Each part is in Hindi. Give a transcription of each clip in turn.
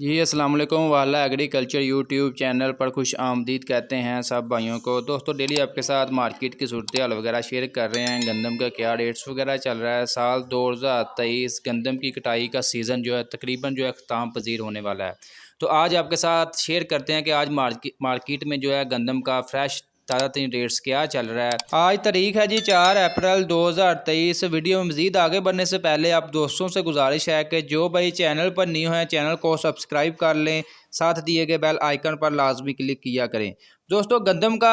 जी अस्सलाम वालेकुम। वाला एग्रीकल्चर यूट्यूब चैनल पर खुश आमदीद कहते हैं सब भाइयों को। दोस्तों डेली आपके साथ मार्केट की सूरत हाल वगैरह शेयर कर रहे हैं। गंदम का क्या रेट्स वगैरह चल रहा है। साल 2023 गंदम की कटाई का सीज़न जो है तकरीबन जो है अख्ताम पजीर होने वाला है। तो आज आपके साथ शेयर करते हैं कि आज मार्केट में जो है गंदम का फ्रेश ताज़ा तरीन रेट्स क्या चल रहा है। आज तारीख है जी 4 अप्रैल 2023। वीडियो में मज़ीद आगे बढ़ने से पहले आप दोस्तों से गुजारिश है कि जो भाई चैनल पर न्यू है चैनल को सब्सक्राइब कर लें, साथ दिए गए बेल आइकन पर लाजमी क्लिक किया करें। दोस्तों गंदम का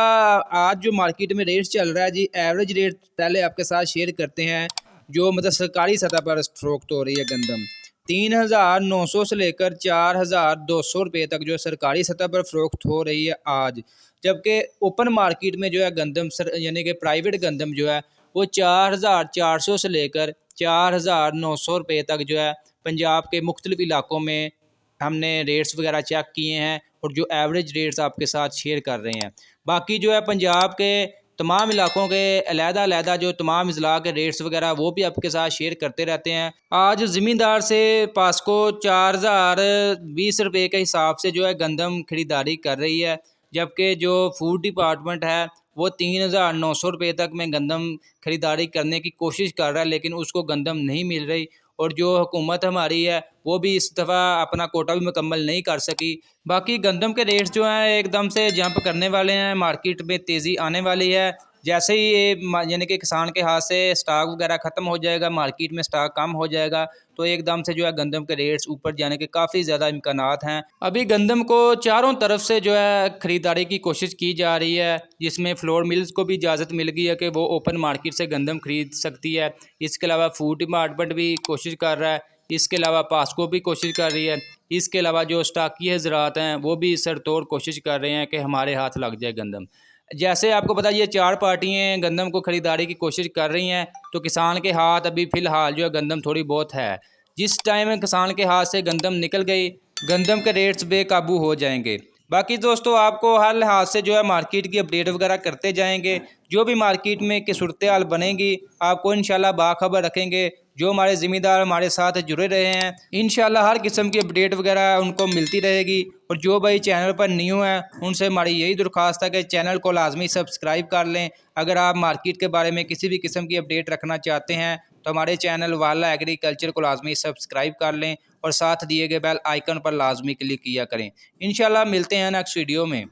आज जो मार्केट में रेट चल रहा है जी, एवरेज रेट पहले आपके साथ शेयर करते हैं। जो मतलब सरकारी सतह पर फरोख्त हो रही है गंदम 3,900 से लेकर 4,200 रुपये तक जो सरकारी सतह पर फ़रोख्त हो रही है आज। जबकि ओपन मार्केट में जो है गंदम यानी कि प्राइवेट गंदम जो है वो 4,400 से लेकर 4,900 रुपये तक जो है पंजाब के मुख्तलिफ इलाकों में हमने रेट्स वगैरह चेक किए हैं और जो एवरेज रेट्स आपके साथ शेयर कर रहे हैं। बाकी जो है पंजाब के तमाम इलाकों के अलहदा जो तमाम अजला के रेट्स वगैरह वो भी आपके साथ शेयर करते रहते हैं। आज ज़मींदार से पासको 4,020 रुपये के हिसाब से जो है गंदम खरीदारी कर रही है। जबकि जो फूड डिपार्टमेंट है वो 3,900 रुपये तक में गंदम खरीदारी करने की कोशिश कर रहा है, लेकिन उसको गंदम नहीं मिल रही। और जो हुकूमत हमारी है वो भी इस दफ़ा अपना कोटा भी मुकम्मल नहीं कर सकी। बाकी गंदम के रेट्स जो हैं एकदम से जंप करने वाले हैं, मार्केट में तेज़ी आने वाली है। जैसे ही ये यानी कि किसान के हाथ से स्टॉक वगैरह ख़त्म हो जाएगा, मार्केट में स्टॉक कम हो जाएगा, तो एकदम से जो है गंदम के रेट्स ऊपर जाने के काफ़ी ज़्यादा इम्कानात हैं। अभी गंदम को चारों तरफ से जो है ख़रीदारी की कोशिश की जा रही है, जिसमें फ्लोर मिल्स को भी इजाज़त मिल गई है कि वो ओपन मार्केट से गंदम खरीद सकती है। इसके अलावा फूड डिपार्टमेंट भी कोशिश कर रहा है, इसके अलावा पासको भी कोशिश कर रही है, इसके अलावा जो स्टाकी हजरात हैं वो भी सरतोड़ कोशिश कर रहे हैं कि हमारे हाथ लग जाए गंदम। जैसे आपको पता ये चार पार्टियाँ गंदम को ख़रीदारी की कोशिश कर रही हैं, तो किसान के हाथ अभी फ़िलहाल जो है गंदम थोड़ी बहुत है। जिस टाइम किसान के हाथ से गंदम निकल गई, गंदम के रेट्स बेकाबू हो जाएंगे। बाकी दोस्तों आपको हर लिहाज से जो है मार्केट की अपडेट वगैरह करते जाएंगे। जो भी मार्केट में की सूरत हाल बनेगी आपको इंशाल्लाह बाखबर रखेंगे। जो हमारे ज़िम्मेदार हमारे साथ जुड़े रहे हैं इंशाल्लाह हर किस्म की अपडेट वगैरह उनको मिलती रहेगी। और जो भाई चैनल पर न्यू है उनसे हमारी यही दरख्वास्त है कि चैनल को लाजमी सब्सक्राइब कर लें। अगर आप मार्केट के बारे में किसी भी किस्म की अपडेट रखना चाहते हैं तो हमारे चैनल वाला एग्रीकल्चर को लाजमी सब्सक्राइब कर लें और साथ दिए गए बेल आइकन पर लाजमी क्लिक किया करें। इंशाल्लाह मिलते हैं नेक्स्ट वीडियो में।